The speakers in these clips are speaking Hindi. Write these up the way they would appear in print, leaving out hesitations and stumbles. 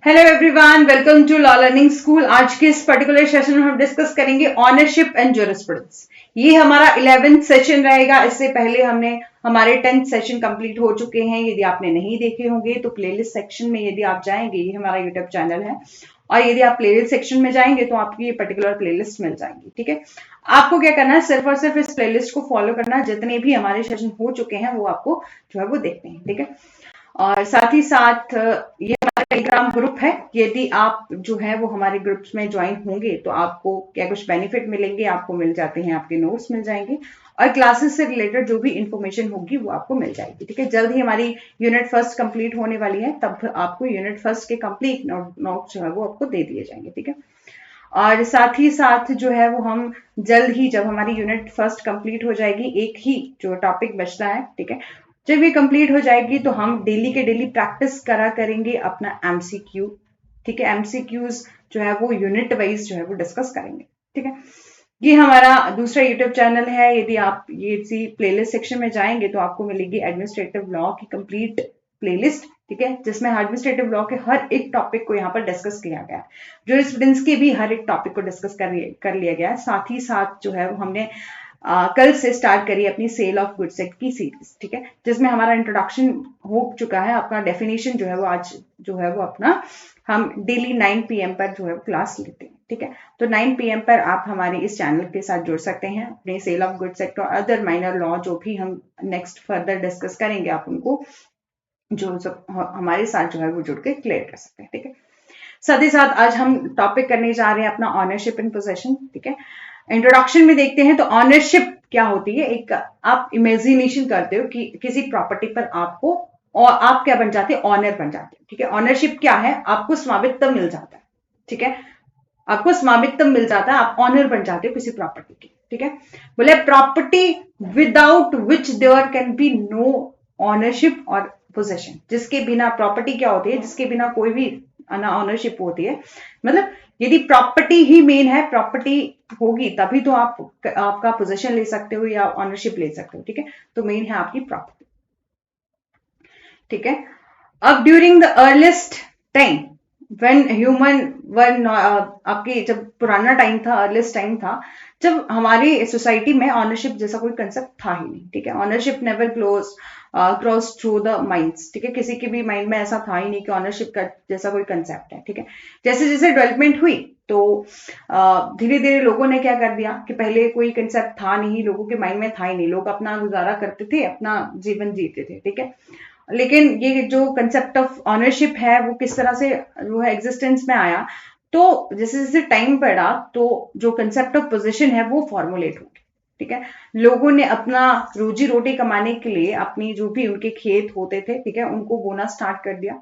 Hello everyone, welcome to law learning school. आज के इस पर्टिकुलर सेशन में हम डिस्कस करेंगे ऑनरशिप एंड ज्यूरिस्प्रूडेंस। ये हमारा 11th सेशन रहेगा। इससे पहले हमने हमारे 10th सेशन कंप्लीट हो चुके हैं। यदि आपने नहीं देखे होंगे तो प्लेलिस्ट सेक्शन में यदि आप जाएंगे, ये हमारा यूट्यूब चैनल है, और यदि आप प्लेलिस्ट सेक्शन में जाएंगे तो आपकी ये पर्टिकुलर प्लेलिस्ट मिल जाएंगी। ठीक है, आपको क्या करना है, सिर्फ और सिर्फ इस प्लेलिस्ट को फॉलो करना है। जितने भी हमारे सेशन हो चुके हैं वो आपको जो है वो देखते हैं। ठीक है, और साथ ही साथ ये हमारा टेलीग्राम ग्रुप है। यदि आप जो है वो हमारे ग्रुप्स में ज्वाइन होंगे तो आपको क्या कुछ बेनिफिट मिलेंगे, आपको मिल जाते हैं, आपके नोट्स मिल जाएंगे और क्लासेस से रिलेटेड जो भी इंफॉर्मेशन होगी वो आपको मिल जाएगी। ठीक है, जल्द ही हमारी यूनिट फर्स्ट कंप्लीट होने वाली है, तब आपको यूनिट फर्स्ट के कंप्लीट नोट्स जो है वो आपको दे दिए जाएंगे। ठीक है, और साथ ही साथ जो है वो हम जल्द ही, जब हमारी यूनिट फर्स्ट कंप्लीट हो जाएगी, एक ही जो टॉपिक बचता है, ठीक है, जब ये कंप्लीट हो जाएगी तो हम डेली के डेली प्रैक्टिस करा करेंगे अपना एमसीक्यू। ठीक है, एमसीक्यूज जो है वो यूनिट वाइज जो है वो डिस्कस करेंगे। ठीक है, ये हमारा दूसरा यूट्यूब चैनल है। यदि आप ये इसी प्लेलिस्ट सेक्शन में जाएंगे तो आपको मिलेगी एडमिनिस्ट्रेटिव लॉ की कंप्लीट प्लेलिस्ट। ठीक है, जिसमें एडमिनिस्ट्रेटिव लॉ के हर एक टॉपिक को यहाँ पर डिस्कस किया गया है। ज्यूरिस्प्रूडेंस के भी हर एक टॉपिक को डिस्कस कर लिया गया है। साथ ही साथ जो है वो हमने कल से स्टार्ट करी अपनी सेल ऑफ गुड्स एक्ट की सीरीज। ठीक है, जिसमें हमारा इंट्रोडक्शन हो चुका है। अपना डेफिनेशन जो है वो आज जो है वो अपना हम डेली 9 PM पर जो है क्लास लेते हैं। ठीक है, तो 9 PM पर आप हमारे इस चैनल के साथ जुड़ सकते हैं। अपने सेल ऑफ गुड्स एक्ट और अदर माइनर लॉ जो भी हम नेक्स्ट फर्दर डिस्कस करेंगे, आप उनको जो सब हमारे साथ जो है वो जुड़ के क्लियर कर सकते हैं। ठीक है, साथ ही साथ आज हम टॉपिक करने जा रहे हैं अपना ऑनरशिप इन पोजेशन। ठीक है, इंट्रोडक्शन में देखते हैं तो ऑनरशिप क्या होती है। एक आप इमेजिनेशन करते हो कि किसी प्रॉपर्टी पर आपको, और आप क्या बन जाते हैं, ऑनर बन जाते हैं। ठीक है, ऑनरशिप क्या है, आपको स्वामित्व मिल जाता है। ठीक है, आपको स्वामित्व मिल जाता है, आप ऑनर बन जाते हो किसी प्रॉपर्टी के। ठीक है, बोले property without which there can be no ownership और पोजेशन। जिसके बिना प्रॉपर्टी क्या होती है, जिसके बिना कोई भी ऑनरशिप होती है। मतलब यदि प्रॉपर्टी ही मेन है, प्रॉपर्टी होगी तभी तो आप आपका पोजेशन ले सकते हो या ऑनरशिप ले सकते हो। ठीक है, तो मेन है आपकी प्रॉपर्टी। ठीक है, अब during the earliest time when human one, आपके जब पुराना टाइम था, अर्लीस्ट टाइम था, जब हमारी सोसाइटी में ऑनरशिप जैसा कोई कंसेप्ट था ही नहीं। ठीक है, ownership never cross through the minds. ठीक है, किसी के भी माइंड में ऐसा था ही नहीं कि ऑनरशिप का जैसा कोई कंसेप्ट है। ठीक है, जैसे जैसे डेवलपमेंट हुई तो धीरे धीरे लोगों ने क्या कर दिया कि पहले कोई कंसेप्ट था नहीं, लोगों के माइंड में था ही नहीं, लोग अपना गुजारा करते थे, अपना जीवन जीते थे। ठीक है, लेकिन ये जो कंसेप्ट ऑफ ऑनरशिप है वो किस तरह से जो है एग्जिस्टेंस में आया, तो जैसे जैसे टाइम बढ़ा तो जो कंसेप्ट ऑफ पोजीशन है वो फॉर्मुलेट हो गया। ठीक है, लोगों ने अपना रोजी रोटी कमाने के लिए अपनी जो भी उनके खेत होते थे, ठीक है, उनको बोना स्टार्ट कर दिया।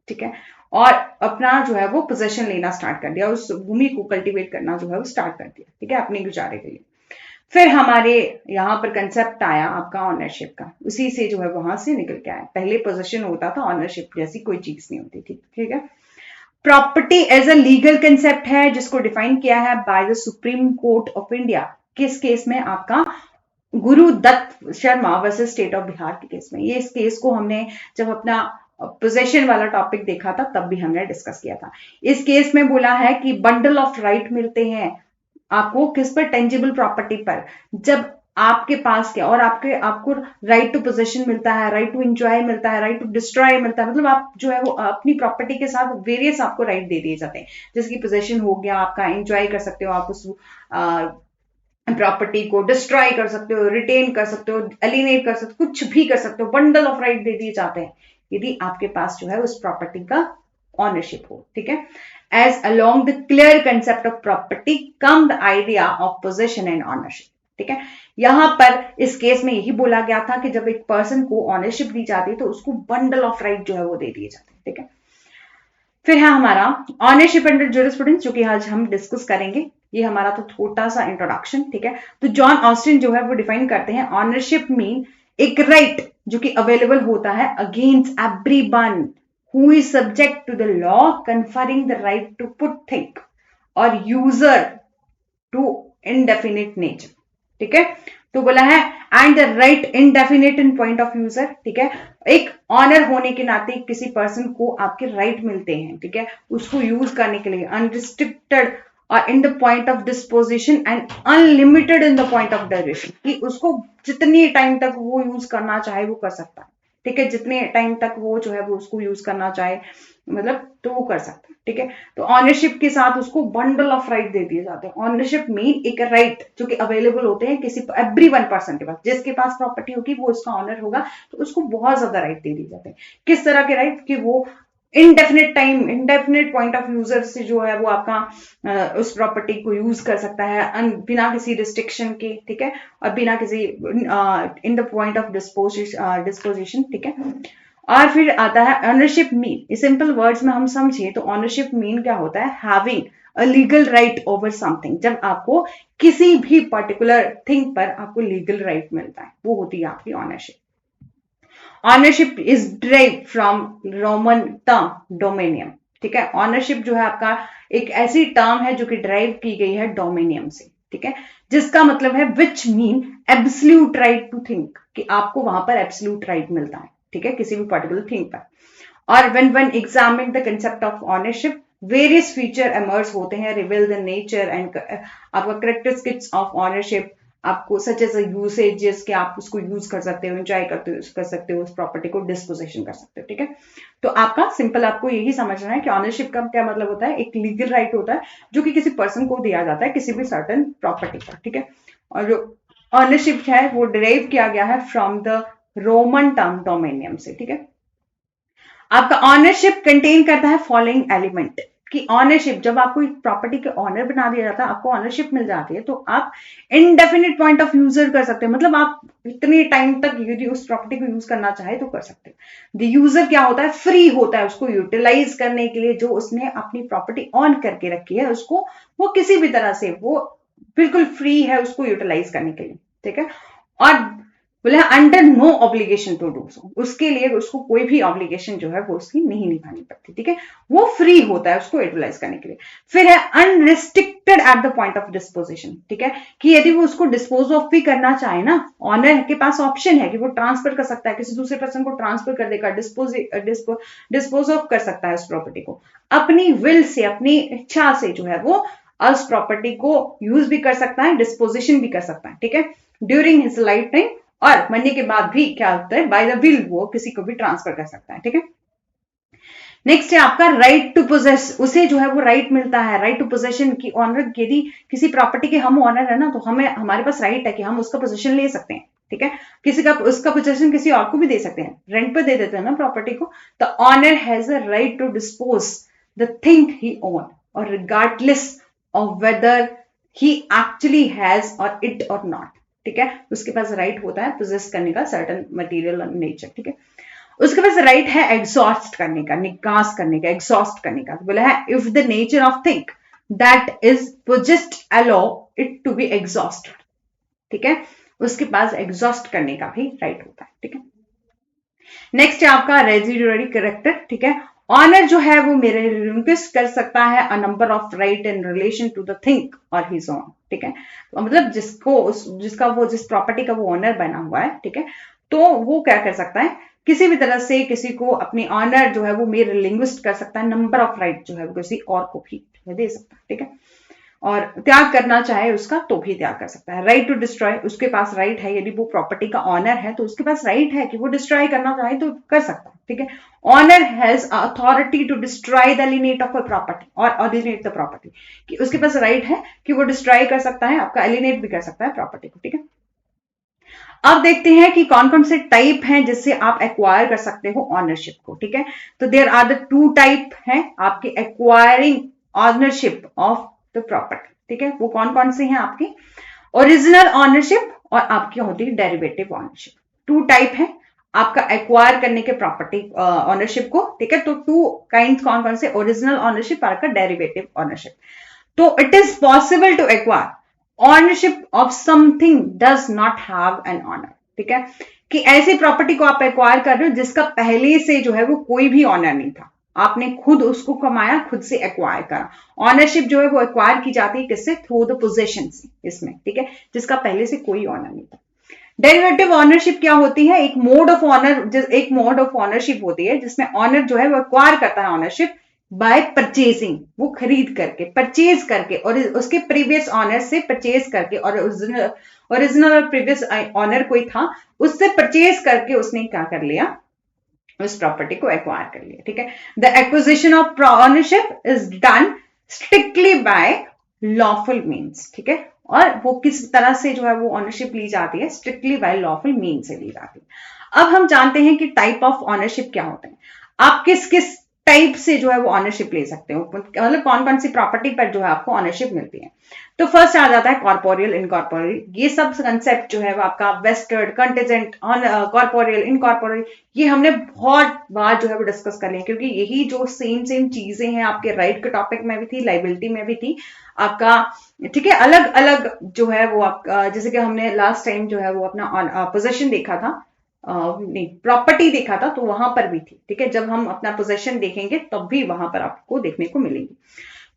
ठीक है, और अपना जो है वो पोजेशन लेना स्टार्ट कर दिया, उस भूमि को कल्टीवेट करना जो है वो स्टार्ट कर दिया। ठीक है, अपने गुजारे के लिए। फिर हमारे यहाँ पर कंसेप्ट आया आपका ऑनरशिप का, उसी से जो है वहां से निकल के आया। पहले पोजीशन होता था, ऑनरशिप जैसी कोई चीज नहीं होती थी। ठीक है, property as a legal concept है जिसको डिफाइन किया है by the supreme court of India. किस केस में, आपका Gurudutt Sharma versus state of Bihar के केस में। ये इस केस को हमने जब अपना पोजेशन वाला टॉपिक देखा था तब भी हमने डिस्कस किया था। इस केस में बोला है कि बंडल ऑफ राइट मिलते हैं आपको, किस पर, टेंजिबल प्रॉपर्टी पर, जब आपके पास क्या, और आपको राइट टू पोजेशन मिलता है, राइट टू एंजॉय मिलता है, राइट टू डिस्ट्रॉय मिलता है। मतलब आप जो है वो अपनी प्रॉपर्टी के साथ वेरियस आपको राइट दे दिए जाते हैं। जैसे कि पोजेशन हो गया आपका, एंजॉय कर सकते हो आप उस प्रॉपर्टी को, डिस्ट्रॉय कर सकते हो, रिटेन कर सकते हो, एलिनेट कर सकते हो, कुछ भी कर सकते हो। बंडल ऑफ राइट दे दिए जाते हैं यदि आपके पास जो है उस प्रॉपर्टी का ऑनरशिप हो। ठीक है, as along the clear concept of property come the idea of possession and ownership. ठीक है, यहां पर इस केस में यही बोला गया था कि जब एक पर्सन को ऑनरशिप दी जाती है तो उसको बंडल ऑफ राइट जो है वो दे दिए जाते हैं। ठीक है, फिर है हमारा ऑनरशिप अंडर ज्यूरिस्प्रूडेंस, जो कि आज हम डिस्कस करेंगे। ये हमारा तो छोटा सा इंट्रोडक्शन। ठीक है, तो जॉन ऑस्टिन जो है वो डिफाइन करते हैं ऑनरशिप मीन एक राइट जो कि अवेलेबल होता है against everyone who is subject to the law conferring the right to put thing or user to indefinite nature. ठीक है, तो बोला है and the right indefinite in point of user, ठीक है। एक ऑनर होने के नाते किसी पर्सन को आपके राइट मिलते हैं, ठीक है, उसको यूज करने के लिए अनरिस्ट्रिक्टेड और in the point of disposition and unlimited in the point of duration, कि उसको जितनी टाइम तक वो यूज करना चाहे वो कर सकता है, ठीक है, जितने टाइम तक वो जो है वो उसको यूज करना चाहे, मतलब तो वो कर सकता है, ठीक है। तो ऑनरशिप के साथ उसको बंडल ऑफ राइट दे दिए जाते हैं। ऑनरशिप मीन एक राइट जो कि अवेलेबल होते हैं किसी एवरी वन पर्सन के पास, जिसके पास प्रॉपर्टी होगी वो उसका ऑनर होगा, तो उसको बहुत ज्यादा राइट दे दिए जाते हैं। किस तरह के राइट, कि वो indefinite time, indefinite point of user से जो है वो आपका उस प्रॉपर्टी को यूज कर सकता है बिना किसी रिस्ट्रिक्शन के, ठीक है, और बिना किसी in the point of disposition, ठीक है। और फिर आता है ऑनरशिप मीन। सिंपल वर्ड्स में हम समझिए तो ऑनरशिप मीन क्या होता है, having a legal right over something. जब आपको किसी भी पर्टिकुलर थिंग पर आपको लीगल राइट मिलता है, वो होती है आपकी ownership. Ownership is drive from Roman term dominium, ठीक है। ऑनरशिप जो है आपका एक ऐसी टर्म है जो कि ड्राइव की गई है डोमेनियम से, ठीक है, जिसका मतलब है which mean absolute right to think, कि आपको वहां पर एब्सोल्यूट राइट मिलता है, ठीक है, किसी भी पर्टिकुलर थिंग पर। और when one examine the concept of ownership, various feature emerge होते हैं, रिवील द नेचर एंड आपका करेक्टरिस्टिक्स ऑफ ऑनरशिप, आपको सच एज यूसेजेस के आप उसको यूज कर सकते हो, एंजॉय कर सकते हो, उस प्रॉपर्टी को डिस्पोजिशन कर सकते हो, ठीक है। तो आपका सिंपल आपको यही समझना है कि ऑनरशिप का क्या मतलब होता है, एक लीगल राइट होता है जो कि किसी पर्सन को दिया जाता है किसी भी सर्टेन प्रॉपर्टी पर, ठीक है। और जो ऑनरशिप है वो डिराइव किया गया है फ्रॉम द रोमन टर्म डोमेनियम से, ठीक है। आपका ऑनरशिप कंटेन करता है फॉलोइंग एलिमेंट, कि ऑनरशिप जब आपको एक प्रॉपर्टी के ऑनर बना दिया जाता है, आपको ऑनरशिप मिल जाती है, तो आप इनडेफिनिट पॉइंट ऑफ यूजर कर सकते हैं, मतलब आप इतने टाइम तक यदि उस प्रॉपर्टी को यूज करना चाहे तो कर सकते हैं। द यूजर क्या होता है, फ्री होता है उसको यूटिलाइज करने के लिए, जो उसने अपनी प्रॉपर्टी ऑन करके रखी है उसको वो किसी भी तरह से वो बिल्कुल फ्री है उसको यूटिलाइज करने के लिए, ठीक है। और बोले under no obligation to do so, उसके लिए उसको कोई भी ऑब्लिगेशन जो है वो उसकी नहीं निभानी पड़ती, ठीक है, वो फ्री होता है उसको यूटिलाइज करने के लिए। फिर है unrestricted at the point of disposition, ठीक है, कि यदि वो उसको डिस्पोज ऑफ भी करना चाहे ना, ऑनर के पास ऑप्शन है कि वो ट्रांसफर कर सकता है, किसी दूसरे पर्सन को ट्रांसफर कर देगा, डिस्पोज ऑफ कर सकता है उस प्रॉपर्टी को अपनी विल से, अपनी इच्छा से जो है वो उस प्रॉपर्टी को यूज भी कर सकता है, डिस्पोजिशन भी कर सकता है, ठीक है, ड्यूरिंग हिज लाइफ टाइम, और मरने के बाद भी क्या होता है, बाय द विल वो किसी को भी ट्रांसफर कर सकता है, ठीक है। नेक्स्ट है आपका राइट टू पोजेस, उसे जो है वो राइट मिलता है, राइट टू पोजेशन की ऑनर, यदि किसी प्रॉपर्टी के हम ऑनर है ना, तो हमें हमारे पास राइट है कि हम उसका पोजेशन ले सकते हैं, ठीक है, किसी का उसका पोजेशन किसी और को भी दे सकते हैं, रेंट पर दे देते हैं ना प्रॉपर्टी को, तो owner has a right to dispose the thing he own, और regardless of whether he actually has or it or not, ठीक है, उसके पास राइट होता है पोजेस करने का सर्टन मटेरियल नेचर, ठीक है। उसके पास राइट है एग्जॉस्ट करने का, निकास करने का, एग्जॉस्ट करने का, तो बोला है if the nature of thing that is possessed allow it to be exhausted, ठीक है, उसके पास एग्जॉस्ट करने का भी राइट होता है, ठीक है। नेक्स्ट है आपका रेजिडुअरी करेक्टर, ठीक है, ऑनर जो है वो मेरे रिक्वेस्ट कर सकता है a number of right in relation to the thing और हिज ओन, ठीक है, तो मतलब जिसका वो जिस प्रॉपर्टी का वो ऑनर बना हुआ है, ठीक है, तो वो क्या कर सकता है, किसी भी तरह से किसी को अपनी ऑनर जो है वो मेरे लिंग्विस्ट कर सकता है, नंबर ऑफ राइट जो है वो किसी और को भी दे सकता है, ठीक है, और त्याग करना चाहे उसका तो भी त्याग कर सकता है। राइट टू डिस्ट्रॉय, उसके पास राइट है, यदि वो प्रॉपर्टी का ऑनर है तो उसके पास राइट है कि वो डिस्ट्रॉय करना चाहे तो कर सकता है, ठीक है। Owner has authority to destroy the alienate of a property और एलिनेट द प्रॉपर्टी, कि उसके पास राइट है कि वो डिस्ट्रॉय कर सकता है, आपका एलिनेट भी कर सकता है प्रॉपर्टी को, ठीक है। अब देखते हैं कि कौन कौन से टाइप हैं जिससे आप एक्वायर कर सकते हो ऑनरशिप को, ठीक है। तो there are the two type हैं आपके acquiring ownership of the property, ठीक है, वो कौन कौन से हैं आपके, ओरिजिनल ऑनरशिप और आपकी होती है डेरिवेटिव ऑनरशिप। टू टाइप है आपका एक्वायर करने के प्रॉपर्टी ऑनरशिप को, ठीक है, तो टू काइंड कौन कौन से, ओरिजिनल ऑनरशिप और आपका डेरिवेटिव ऑनरशिप। तो it is possible to acquire ownership of something does not have an owner, ठीक है, कि ऐसी प्रॉपर्टी को आप एक्वायर कर रहे हो जिसका पहले से जो है वो कोई भी ऑनर नहीं था, आपने खुद उसको कमाया, खुद से एक्वायर करा। ऑनरशिप जो है वो एक्वायर की जाती है किससे? थ्रू द पोजेशन से, इसमें, ठीक है, जिसका पहले से कोई ऑनर नहीं था। डेरिवेटिव ऑनरशिप क्या होती है? एक मोड ऑफ ऑनर, एक मोड ऑफ ऑनरशिप होती है जिसमें ऑनर जो है वो एक्वायर करता है ऑनरशिप बाय परचेजिंग, वो खरीद करके, परचेज करके, और उसके प्रीवियस ऑनर से परचेज करके, और ओरिजिनल और प्रीवियस ऑनर कोई था उससे परचेज करके उसने क्या कर लिया? उस प्रॉपर्टी को एक्वायर कर लिया, ठीक है। The acquisition of ownership is done strictly by lawful means, ठीक है। और वो किस तरह से जो है वो ऑनरशिप ली जाती है? स्ट्रिक्टली बाय लॉफुल मीन से ली जाती है। अब हम जानते हैं कि टाइप ऑफ ऑनरशिप क्या होते हैं। आप किस किस टाइप से जो है वो ऑनरशिप ले सकते हो, मतलब कौन कौन सी प्रॉपर्टी पर जो है आपको ऑनरशिप मिलती है। तो फर्स्ट आ जाता है कॉर्पोरियल, इनकॉर्पोरियल। ये सब कंसेप्ट जो है वो आपका वेस्टेड, कंटेजेंट, कॉर्पोरियल, इनकॉर्पोरियल, ये हमने बहुत बार जो है वो डिस्कस कर लिया, क्योंकि यही जो सेम सेम चीजें हैं आपके राइट के टॉपिक में भी थी, लाइबिलिटी में भी थी आपका, ठीक है। अलग अलग जो है वो आपका, जैसे कि हमने लास्ट टाइम जो है वो अपना पोजेशन देखा था, नहीं, प्रॉपर्टी देखा था, तो वहां पर भी थी, ठीक है। जब हम अपना पोजेशन देखेंगे तब भी वहां पर आपको देखने को मिलेंगी।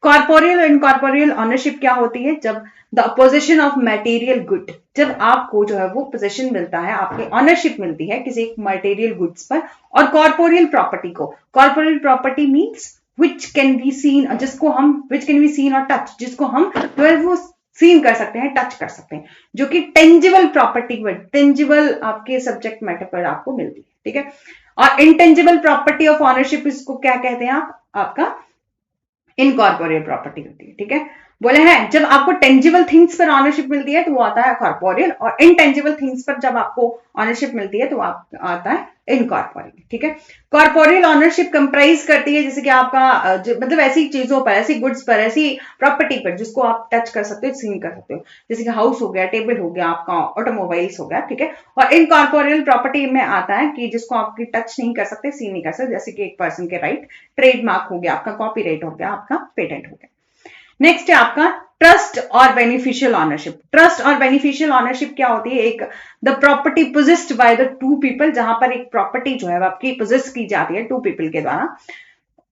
कॉर्पोरियल और इनकॉर्पोरियल ऑनरशिप क्या होती है? जब the possession of material good, जब आपको जो है वो पोजेशन मिलता है, आपकी ऑनरशिप मिलती है किसी एक मटेरियल गुड्स पर, और कॉर्पोरियल प्रॉपर्टी को, corporeal property means which can be seen, जिसको हम विच कैन बी सीन और टच, जिसको हम जो है वो सीन कर सकते हैं, टच कर सकते हैं, जो कि टेंजिबल प्रॉपर्टी पर, टेंजिबल आपके सब्जेक्ट मैटर पर आपको मिलती है, ठीक है। और इंटेंजिबल प्रॉपर्टी ऑफ ऑनरशिप, इसको क्या कहते हैं आप? आपका इनकॉर्पोरियल प्रॉपर्टी होती है, ठीक है। बोले हैं जब आपको टेंजिबल थिंग्स पर ऑनरशिप मिलती है तो वो आता है कॉर्पोरियल, और इनटेंजिबल थिंग्स पर जब आपको ऑनरशिप मिलती है तो आता है इनकॉर्पोरियल, ठीक है। कॉर्पोरियल ऑनरशिप कंप्राइज करती है जैसे कि आपका मतलब ऐसी चीजों पर, ऐसी गुड्स पर, ऐसी प्रॉपर्टी पर जिसको आप टच कर सकते हो, सीन कर सकते हो, जैसे कि हाउस हो गया, टेबल हो गया, आपका ऑटोमोबाइल्स हो गया, ठीक है। और इनकॉर्पोरियल प्रॉपर्टी में आता है कि जिसको आप टच नहीं कर सकते, सीन नहीं कर सकते, जैसे कि एक पर्सन के राइट, ट्रेडमार्क हो गया आपका, कॉपीराइट हो गया आपका, पेटेंट हो गया। नेक्स्ट है आपका ट्रस्ट और बेनिफिशियल ऑनरशिप। ट्रस्ट और बेनिफिशियल ऑनरशिप क्या होती है? एक the property possessed by the two people, जहां पर एक प्रॉपर्टी जो है आपकी पोजेस की जाती है टू पीपल के द्वारा,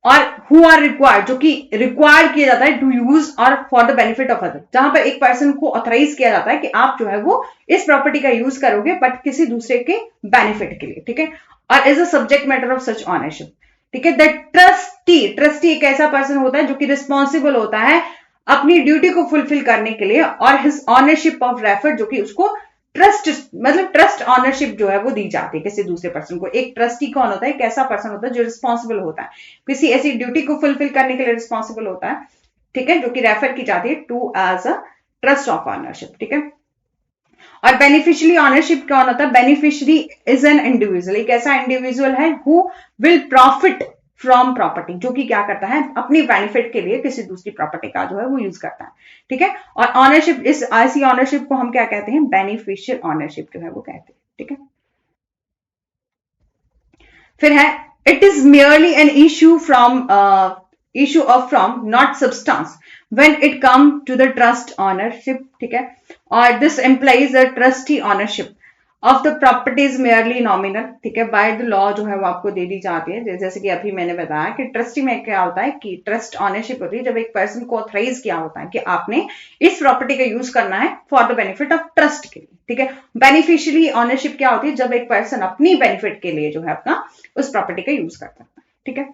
और हु आर रिक्वायर्ड, जो कि रिक्वायर्ड किया जाता है टू यूज और for the benefit of other, जहां पर एक पर्सन को ऑथराइज किया जाता है कि आप जो है वो इस प्रॉपर्टी का यूज करोगे बट किसी दूसरे के बेनिफिट के लिए, ठीक है। और as a subject matter of such ownership, ठीक है। द ट्रस्टी, ट्रस्टी एक ऐसा पर्सन होता है जो कि रिस्पॉन्सिबल होता है अपनी ड्यूटी को फुलफिल करने के लिए, और हिज ऑनरशिप ऑफ रेफर, जो कि उसको ट्रस्ट, मतलब ट्रस्ट ऑनरशिप जो है वो दी जाती है किसी दूसरे पर्सन को। एक ट्रस्टी कौन होता है? एक ऐसा पर्सन होता है जो रिस्पॉन्सिबल होता है, किसी ऐसी ड्यूटी को फुलफिल करने के लिए रिस्पॉन्सिबल होता है, ठीक है, जो कि रेफर की जाती है to as a trust of ownership, ठीक है। और बेनिफिशियरी ऑनरशिप कौन होता है? बेनिफिशियरी इज एन इंडिविजुअल, एक ऐसा इंडिविजुअल है who will profit from property, जो कि क्या करता है? अपनी बेनिफिट के लिए किसी दूसरी प्रॉपर्टी का जो है वो यूज करता है, ठीक है। और ऑनरशिप, इस ऐसी ऑनरशिप को हम क्या कहते हैं? बेनिफिशियल ऑनरशिप जो है वो कहते हैं, ठीक है। फिर है it is merely an issue from issue of from not substance when it come to the trust ownership, ठीक है। और this implies a trustee ownership of the properties merely nominal, ठीक है, by the law जो है वो आपको दे दी जाती है, जैसे कि अभी मैंने बताया कि ट्रस्टी में क्या होता है कि ट्रस्ट ऑनरशिप होती है जब एक पर्सन को ऑथराइज किया होता है कि आपने इस प्रॉपर्टी का यूज करना है for the benefit of trust के लिए, ठीक है। बेनिफिशियरी ऑनरशिप क्या होती है? जब एक पर्सन अपनी बेनिफिट के लिए जो है अपना उस प्रॉपर्टी का यूज करता है, ठीक है।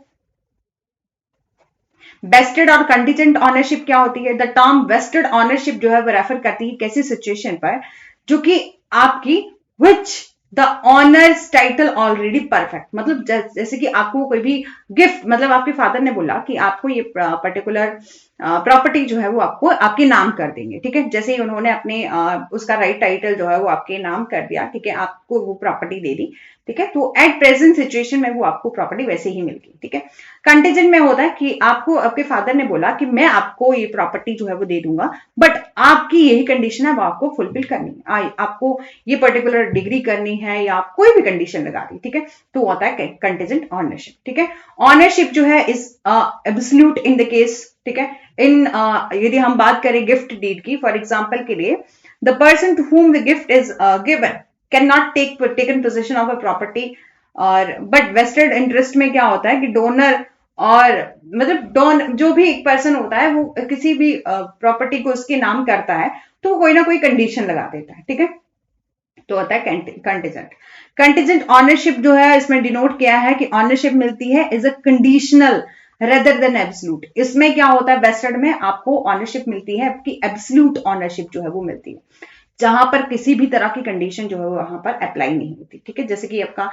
वेस्टेड और कंटीजेंट ऑनरशिप क्या होती है? द टर्म वेस्टेड ऑनरशिप जो है वो रेफर करती है कैसी सिचुएशन पर, जो कि आपकी which the honours title already perfect, मतलब जैसे कि आपको कोई भी गिफ्ट, मतलब आपके फादर ने बोला कि आपको ये पर्टिकुलर प्रॉपर्टी जो है वो आपको आपके नाम कर देंगे, ठीक है। जैसे ही उन्होंने अपने उसका राइट टाइटल जो है वो आपके नाम कर दिया, ठीक है, आपको वो प्रॉपर्टी दे दी, ठीक है। तो एट प्रेजेंट सिचुएशन में वो आपको प्रॉपर्टी वैसे ही मिल गई, ठीक है। कंटीजेंट में होता है कि आपको आपके फादर ने बोला कि मैं आपको ये प्रॉपर्टी जो है वो दे दूंगा, बट आपकी यही कंडीशन है, वो आपको फुलफिल करनी है, आपको ये पर्टिकुलर डिग्री करनी है, या आप कोई भी कंडीशन लगा दी, ठीक है, तो होता है कंटीजेंट ऑनरशिप, ठीक है। ऑनरशिप जो है is absolute in the case, ठीक है। इन यदि हम बात करें गिफ्ट डीड की, फॉर एग्जाम्पल के लिए, the person to whom the gift is given can not taken position of a property, और बट वेस्टेड इंटरेस्ट में क्या होता है कि डोनर और मतलब डोन जो भी एक पर्सन होता है वो किसी भी प्रॉपर्टी को उसके नाम करता है तो वो कोई ना कोई कंडीशन लगा देता है, ठीक है। तो होता है कंटीजेंट। कंटीजेंट ऑनरशिप जो है इसमें डिनोट किया है कि ऑनरशिप मिलती है is a conditional rather than absolute. इसमें क्या होता है, वेस्टेड में आपको ऑनरशिप मिलती है, आपकी एब्सोल्यूट ऑनरशिप जो है वो मिलती है, जहां पर किसी भी तरह की कंडीशन जो है वो वहां पर अप्लाई नहीं होती, ठीक है। जैसे कि आपका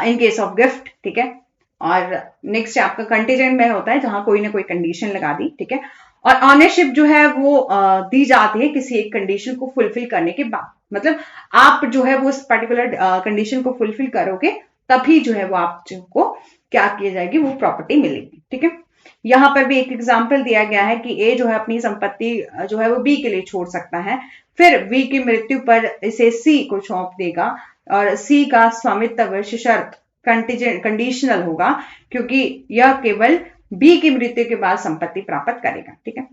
इन केस ऑफ गिफ्ट, ठीक है। और नेक्स्ट आपका कंटीजेंट में होता है जहां कोई ना कोई कंडीशन लगा दी, ठीक है। और ऑनरशिप जो है वो दी जाती है किसी एक कंडीशन को फुलफिल करने के बाद, मतलब आप जो है वो उस पर्टिकुलर कंडीशन को फुलफिल करोगे तभी जो है वो आपको क्या किया जाएगी, वो प्रॉपर्टी मिलेगी, ठीक है। यहां पर भी एक एग्जाम्पल दिया गया है कि ए जो है अपनी संपत्ति जो है वो बी के लिए छोड़ सकता है, फिर बी की मृत्यु पर इसे सी को सौंप देगा और सी का स्वामित्व शर्त कंडीशनल होगा क्योंकि यह केवल बी की मृत्यु के बाद संपत्ति प्राप्त करेगा, ठीक है।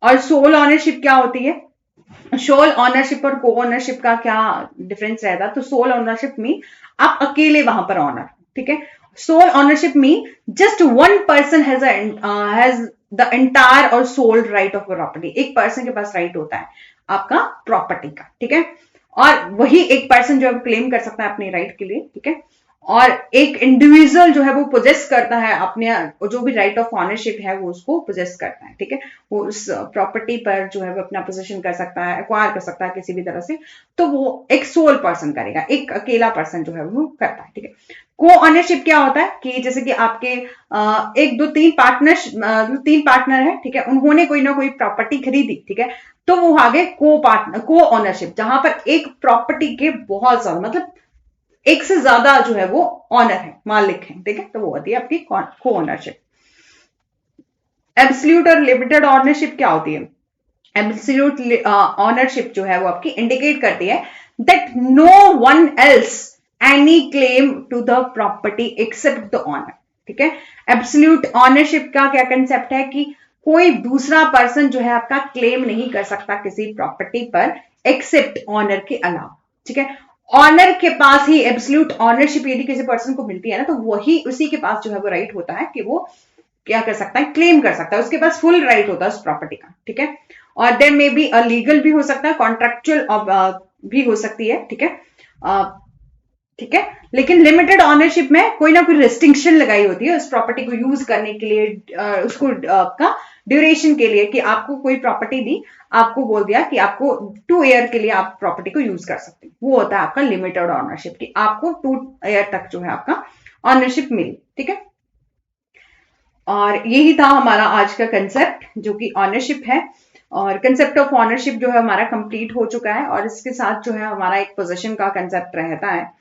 और सोल ऑनरशिप क्या होती है, सोल ऑनरशिप और को ओनरशिप का क्या डिफरेंस रहता है, तो सोल ऑनरशिप में आप अकेले वहां पर ऑनर, ठीक है। सोल ऑनरशिप में just one person has the entire और सोल राइट ऑफ प्रॉपर्टी, एक पर्सन के पास राइट होता है आपका प्रॉपर्टी का, ठीक है। और वही एक पर्सन जो है क्लेम कर सकता है अपने राइट के लिए, ठीक है। और एक इंडिविजुअल जो है वो पोजेस करता है अपने जो भी राइट ऑफ ऑनरशिप है वो उसको पोजेस करता है, ठीक है। वो उस प्रॉपर्टी पर जो है वो अपना पोजेशन कर सकता है, एक्वायर कर सकता है किसी भी तरह से, तो वो एक सोल पर्सन करेगा, एक अकेला पर्सन जो है वो करता है, ठीक है। को ऑनरशिप क्या होता है कि जैसे कि आपके एक दो तीन पार्टनर है, ठीक है, उन्होंने कोई ना कोई प्रॉपर्टी खरीदी, ठीक है, तो वो आगे को ऑनरशिप, जहां पर एक प्रॉपर्टी के बहुत ज्यादा मतलब एक से ज्यादा जो है वो ऑनर है, मालिक है, ठीक है, तो वो होती है आपकी को ओनरशिप। एब्सोल्यूट और लिमिटेड ऑनरशिप क्या होती है, एब्सोल्यूट ऑनरशिप जो है वो आपकी इंडिकेट करती है that no one else any claim to the property except the owner, ठीक है। एब्सोल्यूट ऑनरशिप का क्या कंसेप्ट है कि कोई दूसरा पर्सन जो है आपका क्लेम नहीं कर सकता किसी प्रॉपर्टी पर एक्सेप्ट ऑनर के अलावा, ठीक है। ऑनर के पास ही एब्सोल्यूट ऑनरशिप यदि किसी पर्सन को मिलती है ना, तो वही उसी के पास जो है वो राइट होता है कि वो क्या कर सकता है, क्लेम कर सकता है, उसके पास फुल राइट होता है उस प्रॉपर्टी का, ठीक है। और देन मे बी लीगल भी हो सकता है, कॉन्ट्रेक्चुअल भी हो सकती है, ठीक है, ठीक है। लेकिन लिमिटेड ऑनरशिप में कोई ना कोई रेस्ट्रिक्शन लगाई होती है उस प्रॉपर्टी को यूज करने के लिए, उसको आपका ड्यूरेशन के लिए, कि आपको कोई प्रॉपर्टी दी, आपको बोल दिया कि आपको 2 ईयर के लिए आप प्रॉपर्टी को यूज कर सकते हैं, वो होता है आपका लिमिटेड ऑनरशिप, कि आपको 2 ईयर तक जो है आपका ऑनरशिप मिली, ठीक है। और यही था हमारा आज का कंसेप्ट जो कि ऑनरशिप है, और कंसेप्ट ऑफ ऑनरशिप जो है हमारा कंप्लीट हो चुका है, और इसके साथ जो है हमारा एक पोजीशन का कंसेप्ट रहता है,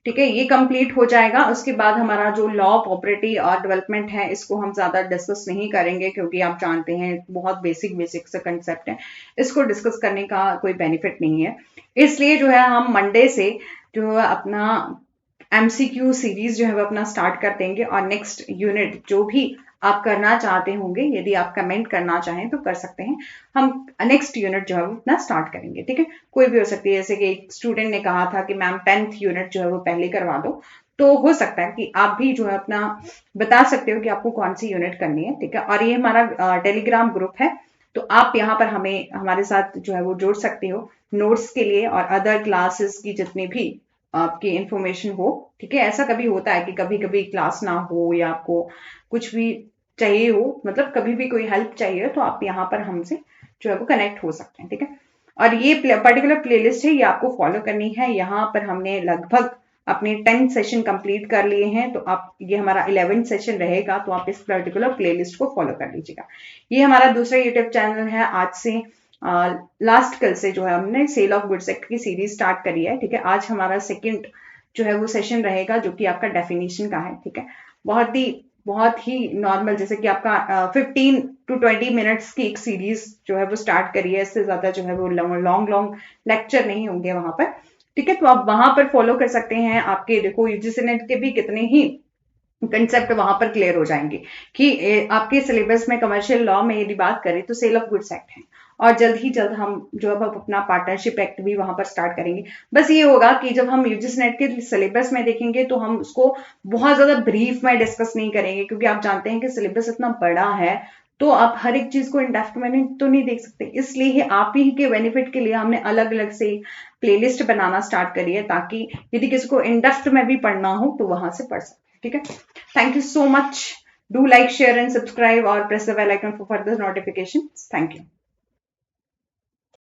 ठीक है। ये कंप्लीट हो जाएगा, उसके बाद हमारा जो लॉ प्रॉपर्टी और डेवलपमेंट है इसको हम ज्यादा डिस्कस नहीं करेंगे क्योंकि आप जानते हैं बहुत बेसिक से कंसेप्ट है, इसको डिस्कस करने का कोई बेनिफिट नहीं है। इसलिए जो है हम मंडे से जो है अपना एमसीक्यू सीरीज जो है वो अपना स्टार्ट कर देंगे, और नेक्स्ट यूनिट जो भी आप करना चाहते होंगे, यदि आप कमेंट करना चाहें तो कर सकते हैं, हम नेक्स्ट यूनिट जो है वो अपना स्टार्ट करेंगे, ठीक है। कोई भी हो सकती है, जैसे कि एक स्टूडेंट ने कहा था कि मैम 10th यूनिट जो है वो पहले करवा दो, तो हो सकता है कि आप भी जो है अपना बता सकते हो कि आपको कौन सी यूनिट करनी है, ठीक है। और ये हमारा टेलीग्राम ग्रुप है, तो आप यहाँ पर हमें हमारे साथ जो है वो जोड़ सकते हो नोट्स के लिए और अदर क्लासेस की जितनी भी आपकी इंफॉर्मेशन हो, ठीक है। ऐसा कभी होता है कि कभी कभी क्लास ना हो या आपको कुछ भी चाहिए हो, मतलब कभी भी कोई हेल्प चाहिए हो, तो आप यहाँ पर हमसे जो है वो कनेक्ट हो सकते हैं, ठीक है। और ये पर्टिकुलर प्लेलिस्ट है, ये आपको फॉलो करनी है। यहाँ पर हमने लगभग अपने 10 सेशन कंप्लीट कर लिए हैं, तो आप ये हमारा 11 सेशन रहेगा, तो आप इस पर्टिकुलर प्लेलिस्ट को फॉलो कर लीजिएगा। ये हमारा दूसरा यूट्यूब चैनल है, आज से लास्ट कल से जो है हमने सेल ऑफ गुड्स एक्ट की सीरीज स्टार्ट करी है, ठीक है। आज हमारा सेकंड जो है वो सेशन रहेगा जो कि आपका डेफिनेशन का है, ठीक है। बहुत ही नॉर्मल, जैसे कि आपका 15 to 20 मिनट्स की एक सीरीज जो है वो स्टार्ट करी है, इससे ज्यादा जो है वो लॉन्ग लेक्चर नहीं होंगे वहां पर, ठीक है। तो आप वहां पर फॉलो कर सकते हैं, आपके देखो यूजीसी नेट के भी कितने ही कंसेप्ट वहां पर क्लियर हो जाएंगे कि आपके सिलेबस में कमर्शियल लॉ में यदि बात करें तो सेल ऑफ गुड्स एक्ट है, और जल्द ही जल्द हम जो अब अपना पार्टनरशिप एक्ट भी वहां पर स्टार्ट करेंगे। बस ये होगा कि जब हम यूजीसी नेट के सिलेबस में देखेंगे तो हम उसको बहुत ज्यादा ब्रीफ में डिस्कस नहीं करेंगे, क्योंकि आप जानते हैं कि सिलेबस इतना बड़ा है तो आप हर एक चीज को इन डेप्थ में तो नहीं देख सकते। इसलिए आप ही के बेनिफिट के लिए हमने अलग अलग से प्लेलिस्ट बनाना स्टार्ट करी है, ताकि यदि किसी को इन डेप्थ में भी पढ़ना हो तो वहां से पढ़ सकते। ठीक है, thank you so much. Do like, share and subscribe और press the bell icon for further notification. Thank you.